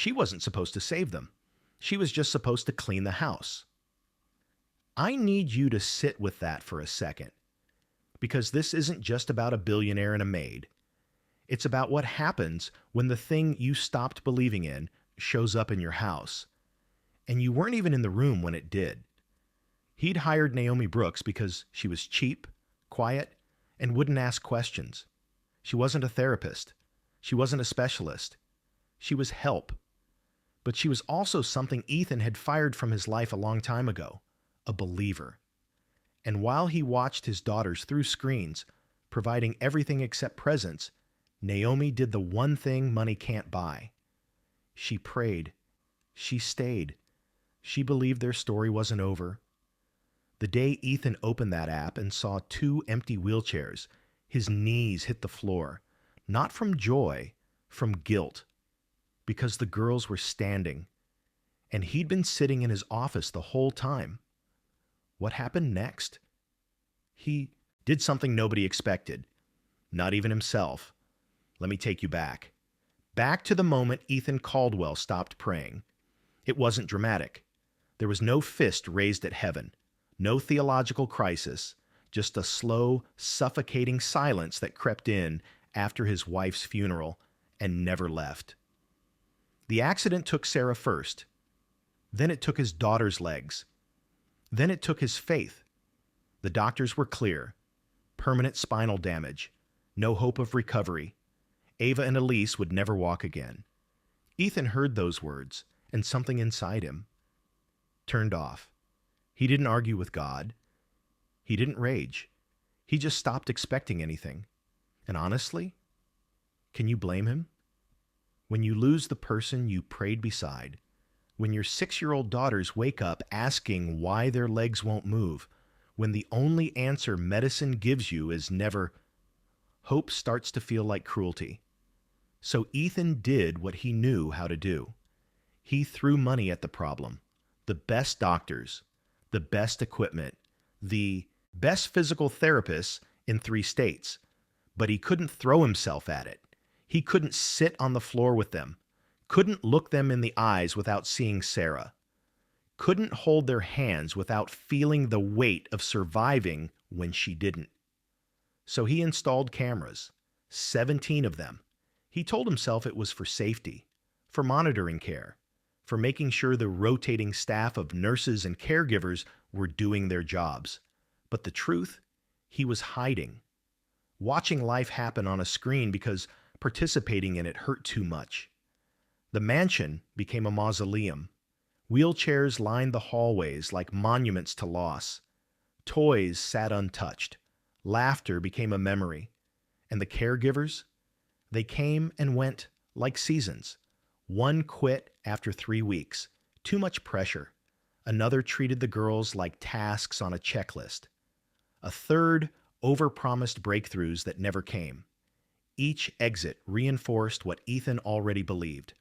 She wasn't supposed to save them. She was just supposed to clean the house. I need you to sit with that for a second, because this isn't just about a billionaire and a maid. It's about what happens when the thing you stopped believing in shows up in your house, and you weren't even in the room when it did. He'd hired Naomi Brooks because she was cheap, quiet, and wouldn't ask questions. She wasn't a therapist. She wasn't a specialist. She was help. But she was also something Ethan had fired from his life a long time ago, a believer. And while he watched his daughters through screens, providing everything except presents, Naomi did the one thing money can't buy. She prayed. She stayed. She believed their story wasn't over. The day Ethan opened that app and saw 2 empty wheelchairs, his knees hit the floor, not from joy, from guilt, because the girls were standing, and he'd been sitting in his office the whole time. What happened next? He did something nobody expected, not even himself. Let me take you back. Back to the moment Ethan Caldwell stopped praying. It wasn't dramatic. There was no fist raised at heaven, no theological crisis, just a slow, suffocating silence that crept in after his wife's funeral and never left. The accident took Sarah first. Then it took his daughter's legs. Then it took his faith. The doctors were clear. Permanent spinal damage. No hope of recovery. Ava and Elise would never walk again. Ethan heard those words, and something inside him turned off. He didn't argue with God. He didn't rage. He just stopped expecting anything. And honestly, can you blame him? When you lose the person you prayed beside, when your 6-year-old daughters wake up asking why their legs won't move, when the only answer medicine gives you is never, hope starts to feel like cruelty. So Ethan did what he knew how to do. He threw money at the problem, the best doctors, the best equipment, the best physical therapists in 3 states, but he couldn't throw himself at it. He couldn't sit on the floor with them, couldn't look them in the eyes without seeing Sarah, couldn't hold their hands without feeling the weight of surviving when she didn't. So he installed cameras, 17 of them. He told himself it was for safety, for monitoring care, for making sure the rotating staff of nurses and caregivers were doing their jobs. But the truth, he was hiding, watching life happen on a screen because participating in it hurt too much. The mansion became a mausoleum. Wheelchairs lined the hallways like monuments to loss. Toys sat untouched. Laughter became a memory. And the caregivers? They came and went like seasons. One quit after 3 weeks. Too much pressure. Another treated the girls like tasks on a checklist. A third overpromised breakthroughs that never came. Each exit reinforced what Ethan already believed.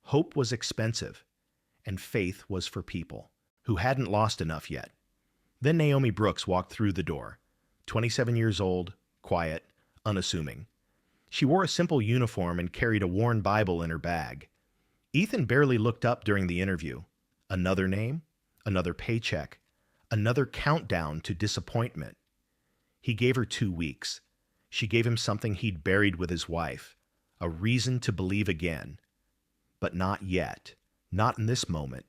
Hope was expensive, and faith was for people who hadn't lost enough yet. Then Naomi Brooks walked through the door, 27 years old, quiet, unassuming. She wore a simple uniform and carried a worn Bible in her bag. Ethan barely looked up during the interview. Another name, another paycheck, another countdown to disappointment. He gave her 2 weeks. She gave him something he'd buried with his wife, a reason to believe again. But not yet. Not in this moment.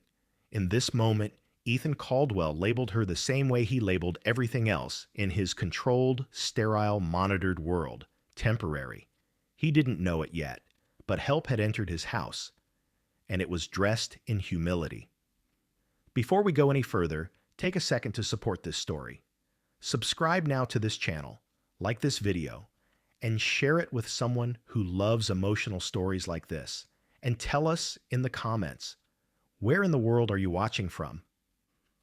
In this moment, Ethan Caldwell labeled her the same way he labeled everything else in his controlled, sterile, monitored world. Temporary. He didn't know it yet, but help had entered his house, and it was dressed in humility. Before we go any further, take a second to support this story. Subscribe now to this channel, like this video, and share it with someone who loves emotional stories like this. And tell us in the comments, where in the world are you watching from?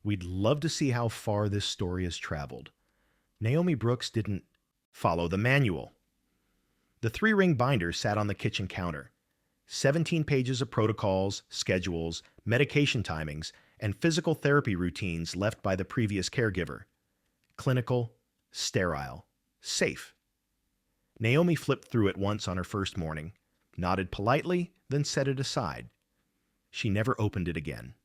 We'd love to see how far this story has traveled. Naomi Brooks didn't follow the manual. The 3-ring binder sat on the kitchen counter. 17 pages of protocols, schedules, medication timings, and physical therapy routines left by the previous caregiver. Clinical, sterile, safe. Naomi flipped through it once on her first morning, nodded politely, then set it aside. She never opened it again.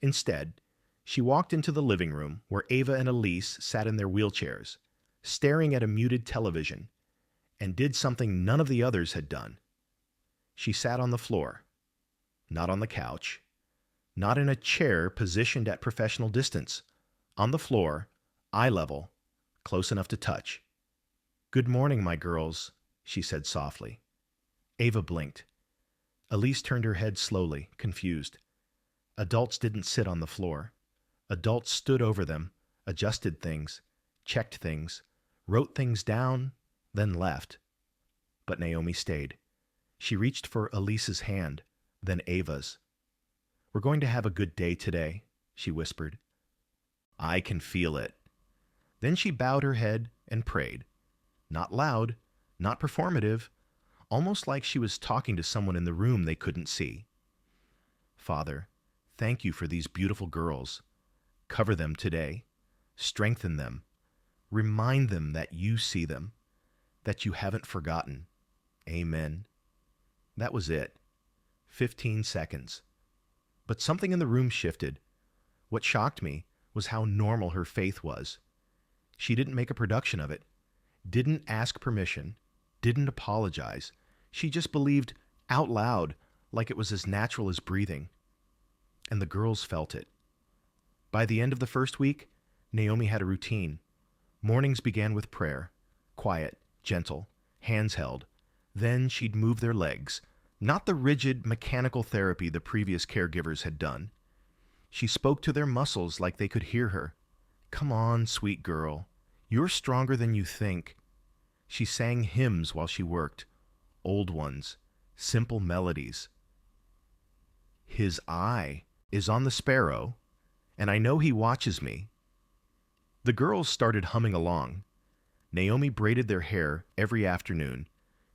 Instead, she walked into the living room where Ava and Elise sat in their wheelchairs, staring at a muted television, and did something none of the others had done. She sat on the floor, not on the couch, not in a chair positioned at professional distance, on the floor, eye level, close enough to touch. "Good morning, my girls," she said softly. Ava blinked. Elise turned her head slowly, confused. Adults didn't sit on the floor. Adults stood over them, adjusted things, checked things, wrote things down, then left. But Naomi stayed. She reached for Elise's hand, then Ava's. "We're going to have a good day today," she whispered. "I can feel it." Then she bowed her head and prayed. Not loud, not performative, almost like she was talking to someone in the room they couldn't see. "Father, thank you for these beautiful girls. Cover them today. Strengthen them. Remind them that you see them, that you haven't forgotten. Amen." That was it. 15 seconds. But something in the room shifted. What shocked me was how normal her faith was. She didn't make a production of it, didn't ask permission, didn't apologize. She just believed out loud, like it was as natural as breathing. And the girls felt it. By the end of the first week, Naomi had a routine. Mornings began with prayer, quiet, gentle, hands held. Then she'd move their legs, not the rigid, mechanical therapy the previous caregivers had done. She spoke to their muscles like they could hear her. "Come on, sweet girl. You're stronger than you think." She sang hymns while she worked, old ones, simple melodies. "His eye is on the sparrow, and I know he watches me." The girls started humming along. Naomi braided their hair every afternoon,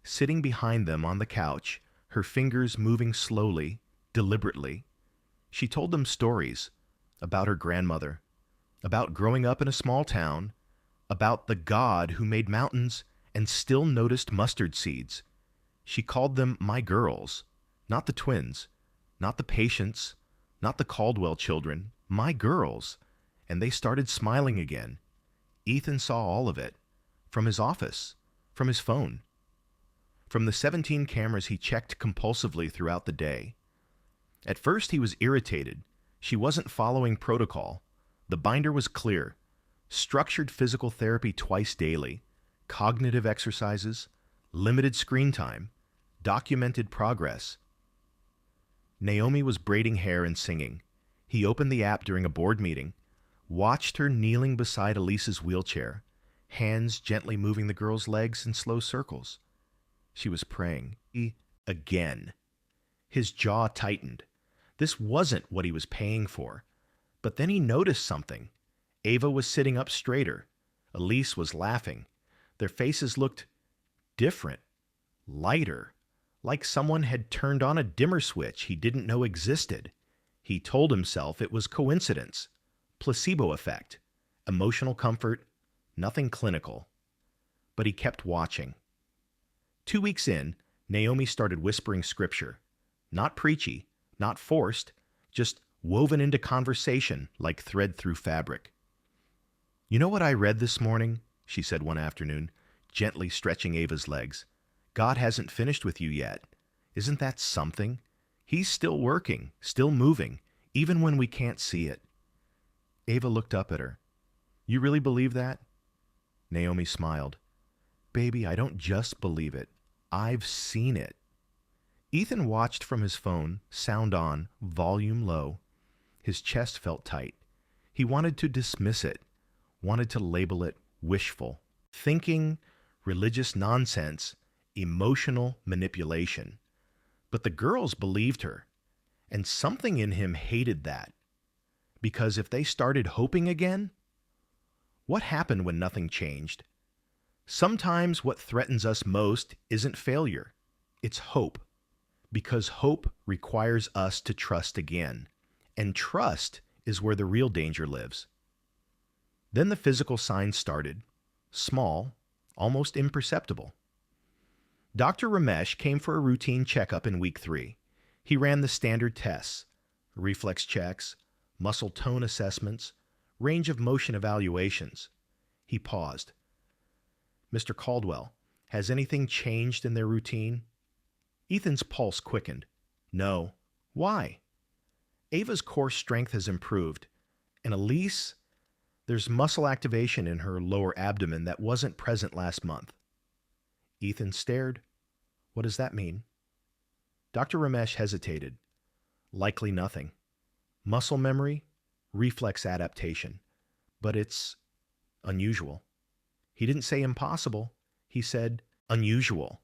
sitting behind them on the couch, her fingers moving slowly, deliberately. She told them stories about her grandmother, about growing up in a small town, about the God who made mountains and still noticed mustard seeds. She called them my girls, not the twins, not the patients, not the Caldwell children, my girls. And they started smiling again. Ethan saw all of it, from his office, from his phone, from the 17 cameras he checked compulsively throughout the day. At first he was irritated. She wasn't following protocol. The binder was clear. Structured physical therapy twice daily, cognitive exercises, limited screen time, documented progress. Naomi was braiding hair and singing. He opened the app during a board meeting, watched her kneeling beside Elise's wheelchair, hands gently moving the girl's legs in slow circles. She was praying. Again. His jaw tightened. This wasn't what he was paying for. But then he noticed something. Ava was sitting up straighter. Elise was laughing. Their faces looked different, lighter, like someone had turned on a dimmer switch he didn't know existed. He told himself it was coincidence, placebo effect, emotional comfort, nothing clinical. But he kept watching. 2 weeks in, Naomi started whispering scripture. Not preachy, not forced, just woven into conversation like thread through fabric. "You know what I read this morning?" she said one afternoon, gently stretching Ava's legs. "God hasn't finished with you yet. Isn't that something? He's still working, still moving, even when we can't see it." Ava looked up at her. "You really believe that?" Naomi smiled. "Baby, I don't just believe it. I've seen it." Ethan watched from his phone, sound on, volume low. His chest felt tight. He wanted to dismiss it, wanted to label it wishful, thinking, religious nonsense, emotional manipulation. But the girls believed her, and something in him hated that. Because if they started hoping again, what happened when nothing changed? Sometimes what threatens us most isn't failure, it's hope. Because hope requires us to trust again, and trust is where the real danger lives. Then the physical signs started, small, almost imperceptible. Dr. Ramesh came for a routine checkup in week 3. He ran the standard tests, reflex checks, muscle tone assessments, range of motion evaluations. He paused. Mr. Caldwell, has anything changed in their routine? Ethan's pulse quickened. No. Why? Ava's core strength has improved. And Elise, there's muscle activation in her lower abdomen that wasn't present last month. Ethan stared. What does that mean? Dr. Ramesh hesitated. Likely nothing. Muscle memory, reflex adaptation. But it's unusual. He didn't say impossible. He said unusual.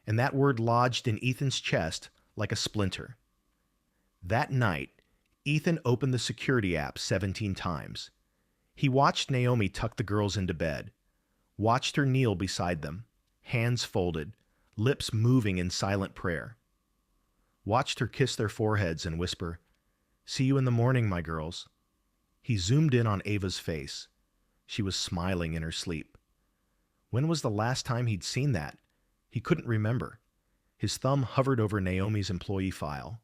And that word lodged in Ethan's chest like a splinter. That night, Ethan opened the security app 17 times. He watched Naomi tuck the girls into bed, watched her kneel beside them, hands folded, lips moving in silent prayer. Watched her kiss their foreheads and whisper, "See you in the morning, my girls." He zoomed in on Ava's face. She was smiling in her sleep. When was the last time he'd seen that? He couldn't remember. His thumb hovered over Naomi's employee file.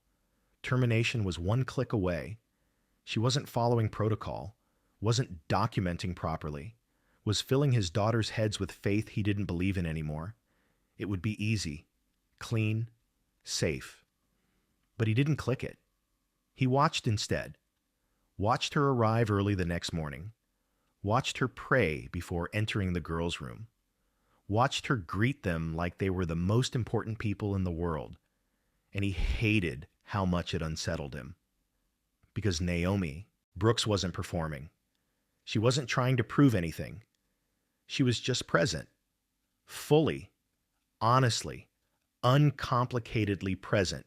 Termination was one click away. She wasn't following protocol, wasn't documenting properly, was filling his daughters' heads with faith he didn't believe in anymore. It would be easy, clean, safe. But he didn't click it. He watched instead. Watched her arrive early the next morning. Watched her pray before entering the girls' room. Watched her greet them like they were the most important people in the world. And he hated how much it unsettled him. Because Naomi, Brooks wasn't performing. She wasn't trying to prove anything. She was just present. Fully, honestly, uncomplicatedly present.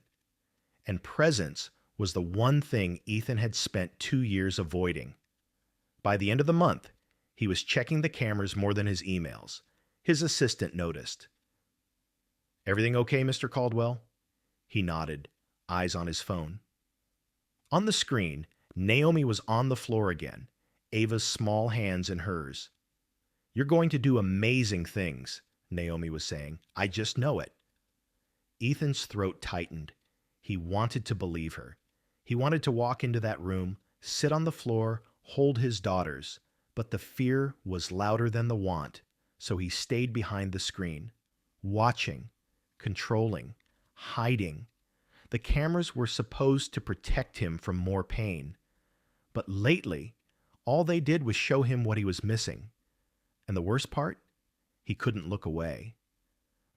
And presence was the one thing Ethan had spent 2 years avoiding. By the end of the month, he was checking the cameras more than his emails. His assistant noticed. "Everything okay, Mr. Caldwell?" He nodded, eyes on his phone. On the screen, Naomi was on the floor again, Ava's small hands in hers. "You're going to do amazing things," Naomi was saying. "I just know it." Ethan's throat tightened. He wanted to believe her. He wanted to walk into that room, sit on the floor, hold his daughters. But the fear was louder than the want, so he stayed behind the screen, watching, controlling, hiding. The cameras were supposed to protect him from more pain. But lately, all they did was show him what he was missing. And the worst part? He couldn't look away.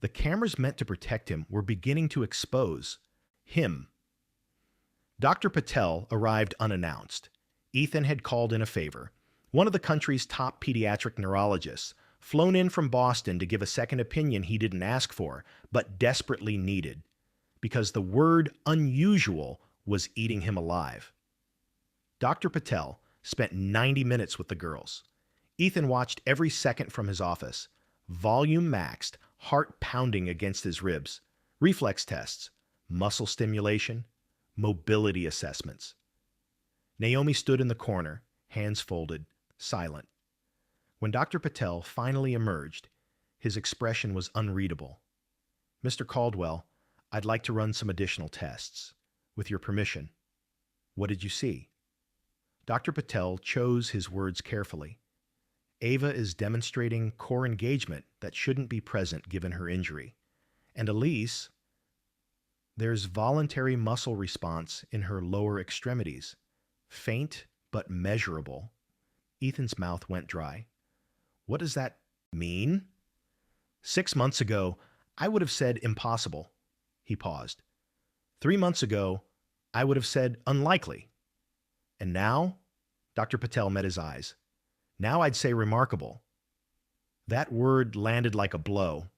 The cameras meant to protect him were beginning to expose him. Dr. Patel arrived unannounced. Ethan had called in a favor. One of the country's top pediatric neurologists, flown in from Boston to give a second opinion he didn't ask for, but desperately needed. Because the word unusual was eating him alive. Dr. Patel spent 90 minutes with the girls. Ethan watched every second from his office, volume maxed, heart pounding against his ribs, reflex tests, muscle stimulation, mobility assessments. Naomi stood in the corner, hands folded, silent. When Dr. Patel finally emerged, his expression was unreadable. "Mr. Caldwell, I'd like to run some additional tests. With your permission." "What did you see?" Dr. Patel chose his words carefully. "Ava is demonstrating core engagement that shouldn't be present given her injury. And Elise, there's voluntary muscle response in her lower extremities. Faint, but measurable." Ethan's mouth went dry. "What does that mean?" 6 months ago, I would have said impossible." He paused. 3 months ago, I would have said unlikely. And now? Dr. Patel met his eyes. Now I'd say remarkable. That word landed like a blow.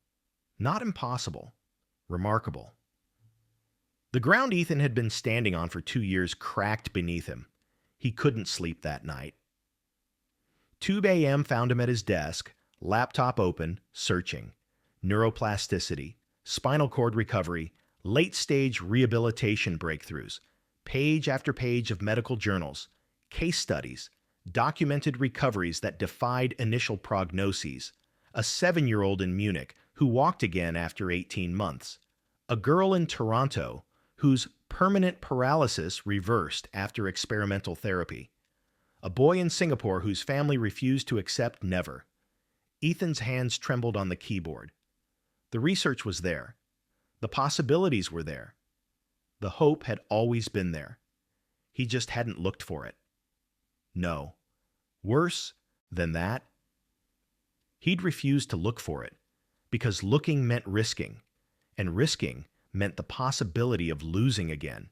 Not impossible. Remarkable. The ground Ethan had been standing on for 2 years cracked beneath him. He couldn't sleep that night. 2 a.m. found him at his desk, laptop open, searching. Neuroplasticity, spinal cord recovery, late-stage rehabilitation breakthroughs, page after page of medical journals, case studies, documented recoveries that defied initial prognoses, a 7-year-old in Munich who walked again after 18 months, a girl in Toronto whose permanent paralysis reversed after experimental therapy. A boy in Singapore whose family refused to accept never. Ethan's hands trembled on the keyboard. The research was there. The possibilities were there. The hope had always been there. He just hadn't looked for it. No. Worse than that, he'd refused to look for it because looking meant risking, and risking meant the possibility of losing again.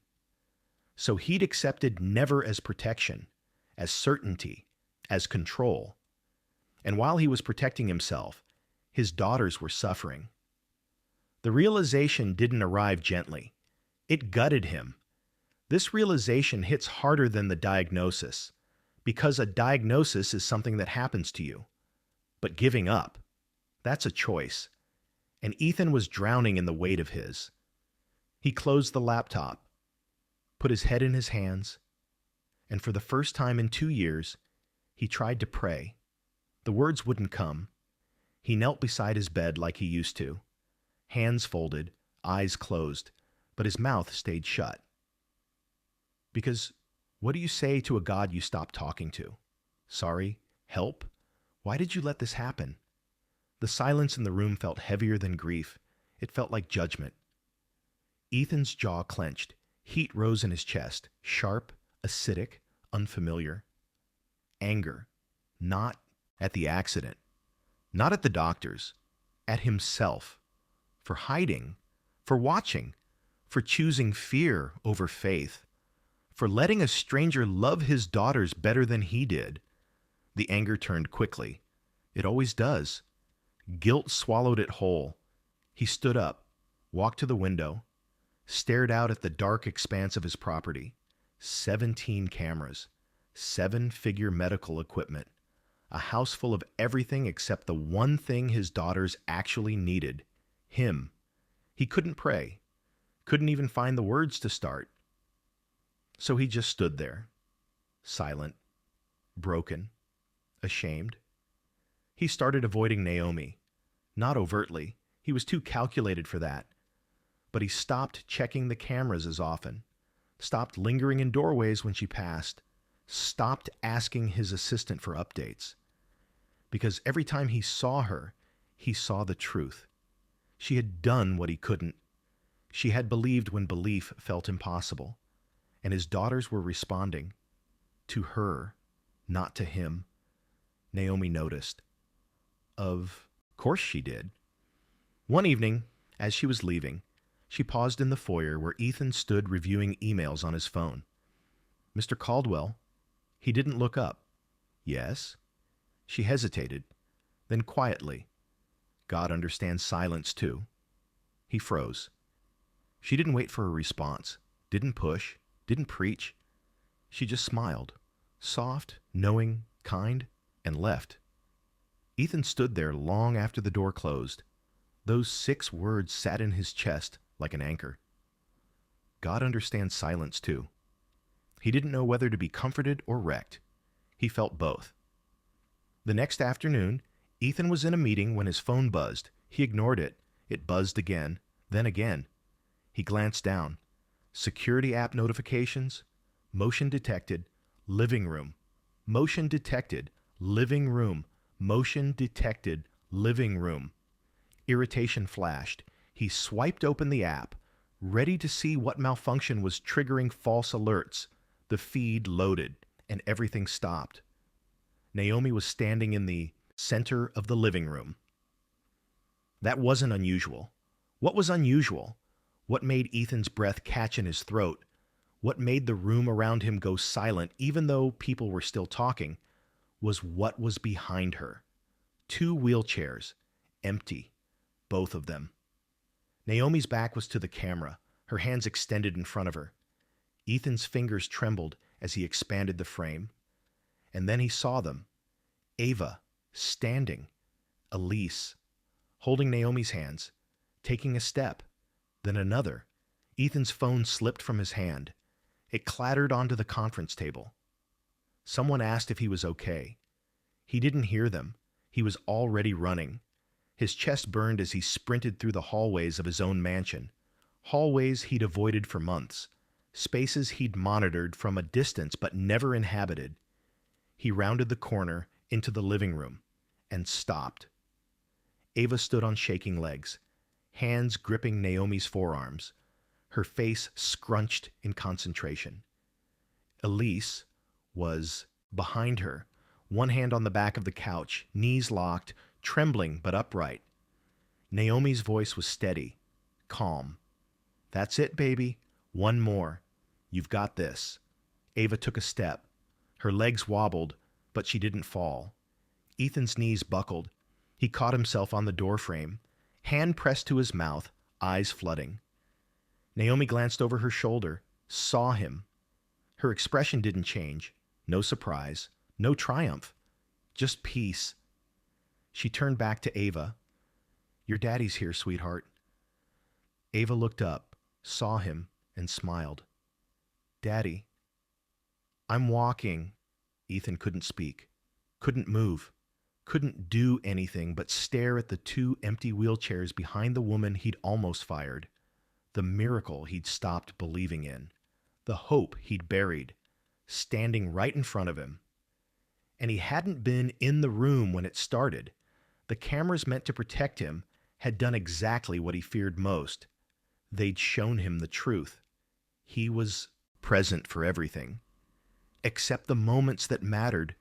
So he'd accepted never as protection, as certainty, as control. And while he was protecting himself, his daughters were suffering. The realization didn't arrive gently. It gutted him. This realization hits harder than the diagnosis, because a diagnosis is something that happens to you. But giving up, that's a choice. And Ethan was drowning in the weight of his. He closed the laptop, put his head in his hands, and for the first time in 2 years, he tried to pray. The words wouldn't come. He knelt beside his bed like he used to, hands folded, eyes closed, but his mouth stayed shut. Because what do you say to a God you stopped talking to? Sorry? Help? Why did you let this happen? The silence in the room felt heavier than grief. It felt like judgment. Ethan's jaw clenched. Heat rose in his chest, sharp, acidic, unfamiliar. Anger, not at the accident, not at the doctors, at himself, for hiding, for watching, for choosing fear over faith, for letting a stranger love his daughters better than he did. The anger turned quickly. It always does. Guilt swallowed it whole. He stood up, walked to the window, stared out at the dark expanse of his property. 17 cameras, 7-figure medical equipment, a house full of everything except the one thing his daughters actually needed, him. He couldn't pray, couldn't even find the words to start. So he just stood there, silent, broken, ashamed. He started avoiding Naomi. Not overtly. He was too calculated for that. But he stopped checking the cameras as often, stopped lingering in doorways when she passed, stopped asking his assistant for updates. Because every time he saw her, he saw the truth. She had done what he couldn't. She had believed when belief felt impossible. And his daughters were responding. To her, not to him. Naomi noticed. Of course she did. One evening, as she was leaving, she paused in the foyer where Ethan stood reviewing emails on his phone. Mr. Caldwell. He didn't look up. Yes. She hesitated, then quietly. God understands silence too. He froze. She didn't wait for a response, didn't push, didn't preach. She just smiled, soft, knowing, kind, and left. Ethan stood there long after the door closed. Those 6 words sat in his chest like an anchor. God understands silence too. He didn't know whether to be comforted or wrecked. He felt both. The next afternoon, Ethan was in a meeting when his phone buzzed. He ignored it. It buzzed again, then again. He glanced down. Security app notifications. Motion detected. Living room. Motion detected. Living room. Motion detected. Living room. Irritation flashed. He swiped open the app, ready to see what malfunction was triggering false alerts. The feed loaded, and everything stopped. Naomi was standing in the center of the living room. That wasn't unusual. What was unusual? What made Ethan's breath catch in his throat? What made the room around him go silent even though people were still talking? Was what was behind her. 2 wheelchairs, empty, both of them. Naomi's back was to the camera, her hands extended in front of her. Ethan's fingers trembled as he expanded the frame. And then he saw them. Ava, standing. Elise, holding Naomi's hands, taking a step, then another. Ethan's phone slipped from his hand. It clattered onto the conference table. Someone asked if he was okay. He didn't hear them. He was already running. His chest burned as he sprinted through the hallways of his own mansion, Hallways he'd avoided for months, spaces he'd monitored from a distance but never inhabited. He rounded the corner into the living room and stopped. Ava stood on shaking legs, hands gripping Naomi's forearms, her face scrunched in concentration. Elise was behind her, one hand on the back of the couch, knees locked, trembling but upright. Naomi's voice was steady, calm. "That's it, baby. One more. You've got this." Ava took a step. Her legs wobbled, but she didn't fall. Ethan's knees buckled. He caught himself on the doorframe, hand pressed to his mouth, eyes flooding. Naomi glanced over her shoulder, saw him. Her expression didn't change. No surprise, no triumph, just peace. She turned back to Ava. "Your daddy's here, sweetheart." Ava looked up, saw him, and smiled. "Daddy." "I'm walking." Ethan couldn't speak, couldn't move, couldn't do anything but stare at the two empty wheelchairs behind the woman he'd almost fired, the miracle he'd stopped believing in, the hope he'd buried, standing right in front of him. And he hadn't been in the room when it started. The cameras meant to protect him had done exactly what he feared most. They'd shown him the truth. He was present for everything, except the moments that mattered.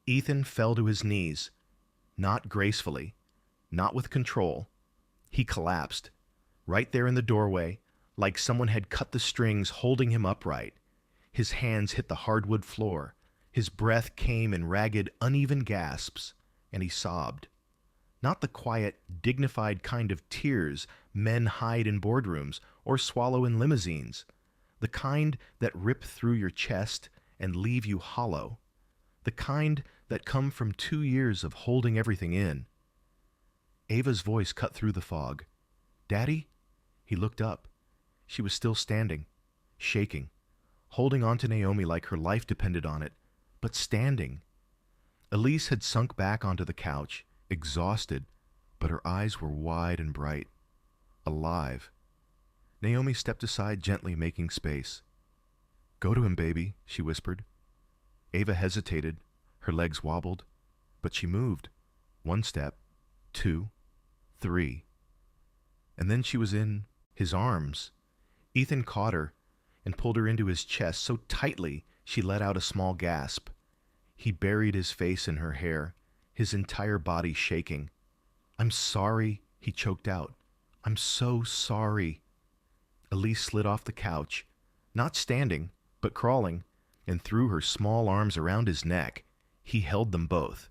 Ethan fell to his knees, not gracefully, not with control. He collapsed, right there in the doorway, like someone had cut the strings holding him upright. His hands hit the hardwood floor. His breath came in ragged, uneven gasps, and he sobbed. Not the quiet, dignified kind of tears men hide in boardrooms or swallow in limousines. The kind that rip through your chest and leave you hollow. The kind that come from 2 years of holding everything in. Ava's voice cut through the fog. "Daddy?" He looked up. She was still standing, shaking, holding on to Naomi like her life depended on it, but standing. Elise had sunk back onto the couch, exhausted, but her eyes were wide and bright, alive. Naomi stepped aside gently, making space. "Go to him, baby," she whispered. Ava hesitated. Her legs wobbled, but she moved. 1 step, 2, 3. And then she was in his arms. Ethan caught her and pulled her into his chest so tightly she let out a small gasp. He buried his face in her hair, his entire body shaking. "I'm sorry," he choked out. "I'm so sorry." Elise slid off the couch, not standing, but crawling, and threw her small arms around his neck. He held them both.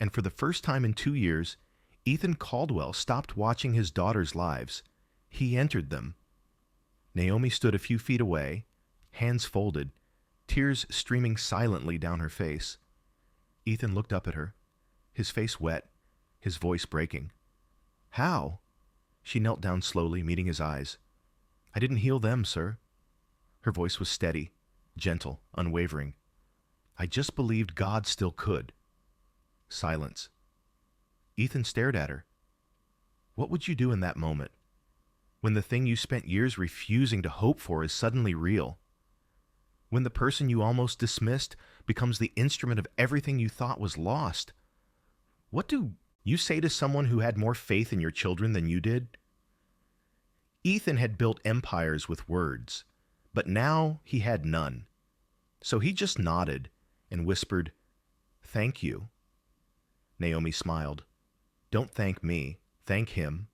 And for the first time in 2 years, Ethan Caldwell stopped watching his daughters' lives. He entered them. Naomi stood a few feet away, hands folded, tears streaming silently down her face. Ethan looked up at her, his face wet, his voice breaking. "How?" She knelt down slowly, meeting his eyes. "I didn't heal them, sir." Her voice was steady, gentle, unwavering. "I just believed God still could." Silence. Ethan stared at her. What would you do in that moment, when the thing you spent years refusing to hope for is suddenly real? When the person you almost dismissed becomes the instrument of everything you thought was lost? What do you say to someone who had more faith in your children than you did? Ethan had built empires with words, but now he had none. So he just nodded and whispered, "Thank you." Naomi smiled. "Don't thank me. Thank him."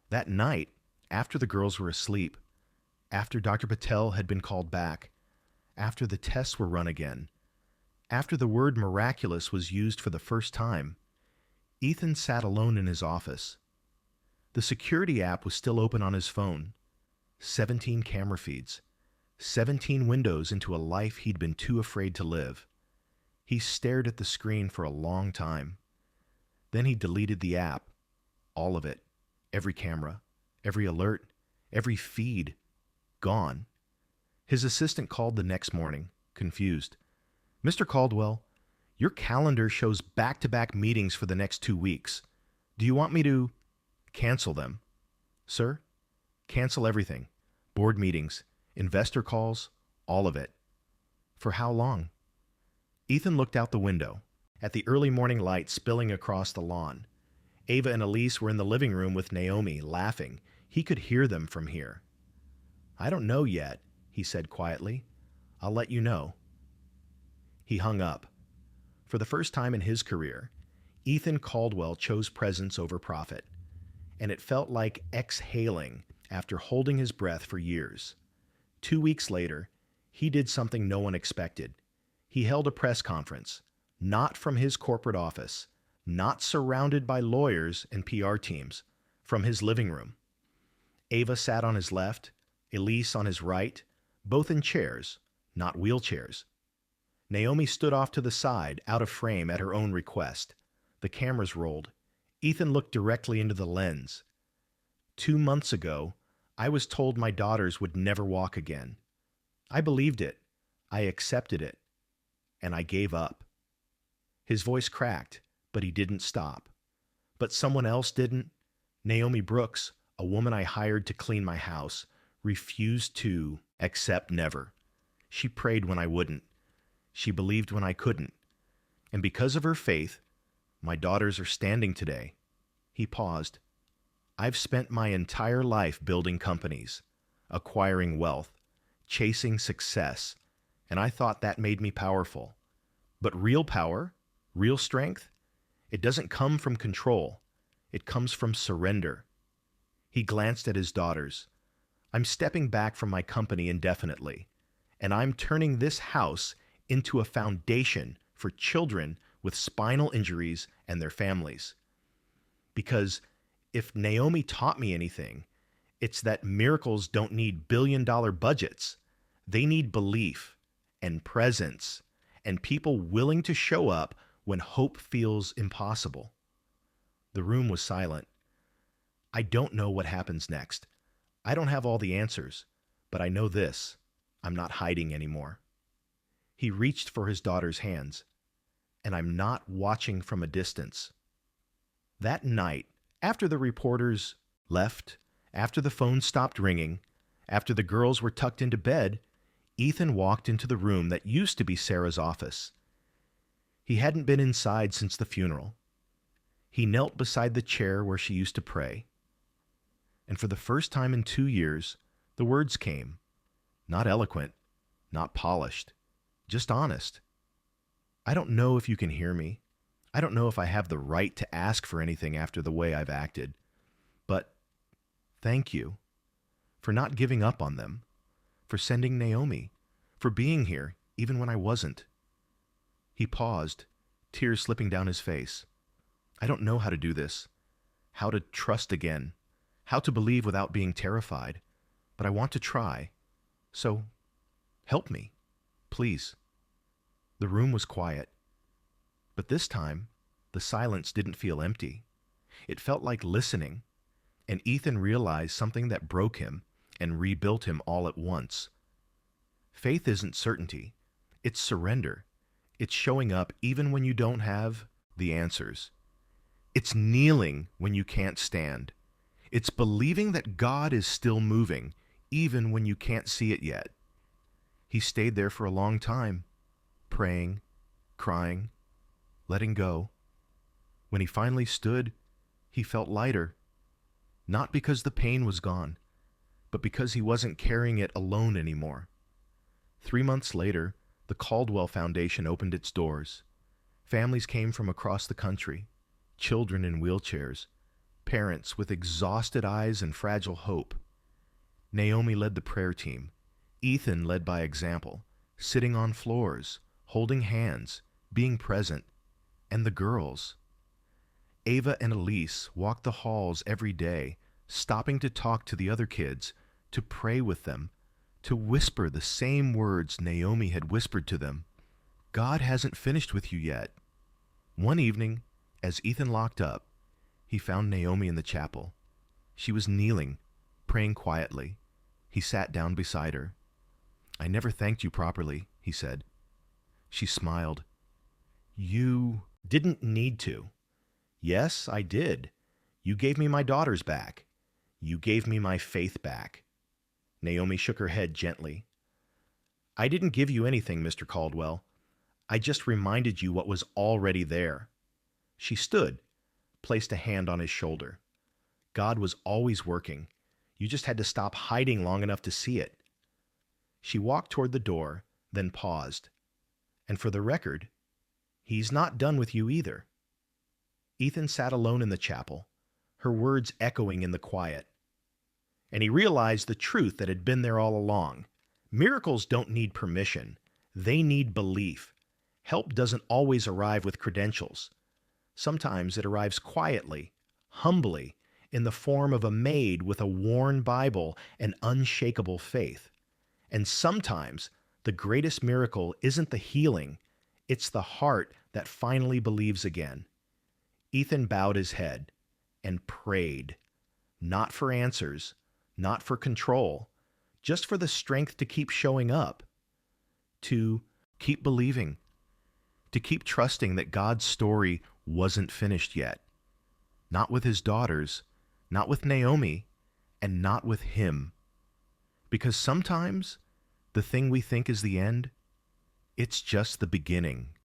That night, after the girls were asleep, after Dr. Patel had been called back, after the tests were run again, after the word miraculous was used for the first time, Ethan sat alone in his office. The security app was still open on his phone. 17 camera feeds. 17 windows into a life he'd been too afraid to live. He stared at the screen for a long time. Then he deleted the app. All of it. Every camera. Every alert. Every feed. Gone. His assistant called the next morning, confused. "Mr. Caldwell, your calendar shows back-to-back meetings for the next 2 weeks. Do you want me to cancel them?" "Sir?" Cancel everything. Board meetings, investor calls, all of it. For how long? Ethan looked out the window, at the early morning light spilling across the lawn. Ava and Elise were in the living room with Naomi, laughing. He could hear them from here. I don't know yet, he said quietly. I'll let you know. He hung up. For the first time in his career, Ethan Caldwell chose presence over profit, and it felt like exhaling after holding his breath for years. 2 weeks later, he did something no one expected. He held a press conference, not from his corporate office, not surrounded by lawyers and PR teams, from his living room. Ava sat on his left, Elise on his right, both in chairs, not wheelchairs. Naomi stood off to the side, out of frame at her own request. The cameras rolled. Ethan looked directly into the lens. 2 months ago, I was told my daughters would never walk again. I believed it. I accepted it. And I gave up. His voice cracked, but he didn't stop. But someone else didn't. Naomi Brooks, a woman I hired to clean my house, refused to accept never. She prayed when I wouldn't. She believed when I couldn't. And because of her faith, my daughters are standing today. He paused. I've spent my entire life building companies, acquiring wealth, chasing success, and I thought that made me powerful. But real power, real strength, it doesn't come from control. It comes from surrender. He glanced at his daughters. I'm stepping back from my company indefinitely, and I'm turning this house into a foundation for children with spinal injuries and their families. Because if Naomi taught me anything, it's that miracles don't need billion-dollar budgets. They need belief and presence and people willing to show up when hope feels impossible. The room was silent. I don't know what happens next. I don't have all the answers, but I know this. I'm not hiding anymore. He reached for his daughter's hands, and I'm not watching from a distance. That night, after the reporters left, after the phone stopped ringing, after the girls were tucked into bed, Ethan walked into the room that used to be Sarah's office. He hadn't been inside since the funeral. He knelt beside the chair where she used to pray. And for the first time in 2 years, the words came. Not eloquent, not polished, just honest. I don't know if you can hear me. I don't know if I have the right to ask for anything after the way I've acted. But thank you for not giving up on them, for sending Naomi, for being here even when I wasn't. He paused, tears slipping down his face. I don't know how to do this, how to trust again, how to believe without being terrified, but I want to try. So help me, please. The room was quiet, but this time the silence didn't feel empty. It felt like listening, and Ethan realized something that broke him and rebuilt him all at once. Faith isn't certainty, it's surrender. It's showing up even when you don't have the answers. It's kneeling when you can't stand. It's believing that God is still moving, even when you can't see it yet. He stayed there for a long time, praying, crying, letting go. When he finally stood, he felt lighter, not because the pain was gone, but because he wasn't carrying it alone anymore. 3 months later, the Caldwell Foundation opened its doors. Families came from across the country, children in wheelchairs, parents with exhausted eyes and fragile hope. Naomi led the prayer team. Ethan led by example, sitting on floors, holding hands, being present. And the girls. Ava and Elise walked the halls every day, stopping to talk to the other kids, to pray with them, to whisper the same words Naomi had whispered to them. God hasn't finished with you yet. One evening, as Ethan locked up, he found Naomi in the chapel. She was kneeling, praying quietly. He sat down beside her. I never thanked you properly, he said. She smiled. You didn't need to. Yes, I did. You gave me my daughters back. You gave me my faith back. Naomi shook her head gently. I didn't give you anything, Mr. Caldwell. I just reminded you what was already there. She stood, placed a hand on his shoulder. God was always working. You just had to stop hiding long enough to see it. She walked toward the door, then paused. And for the record, he's not done with you either. Ethan sat alone in the chapel, her words echoing in the quiet. And he realized the truth that had been there all along. Miracles don't need permission. They need belief. Help doesn't always arrive with credentials. Sometimes it arrives quietly, humbly, in the form of a maid with a worn Bible and unshakable faith. And sometimes the greatest miracle isn't the healing, it's the heart that finally believes again. Ethan bowed his head and prayed, not for answers, not for control, just for the strength to keep showing up, to keep believing, to keep trusting that God's story wasn't finished yet. Not with his daughters, not with Naomi, and not with him. Because sometimes the thing we think is the end, it's just the beginning.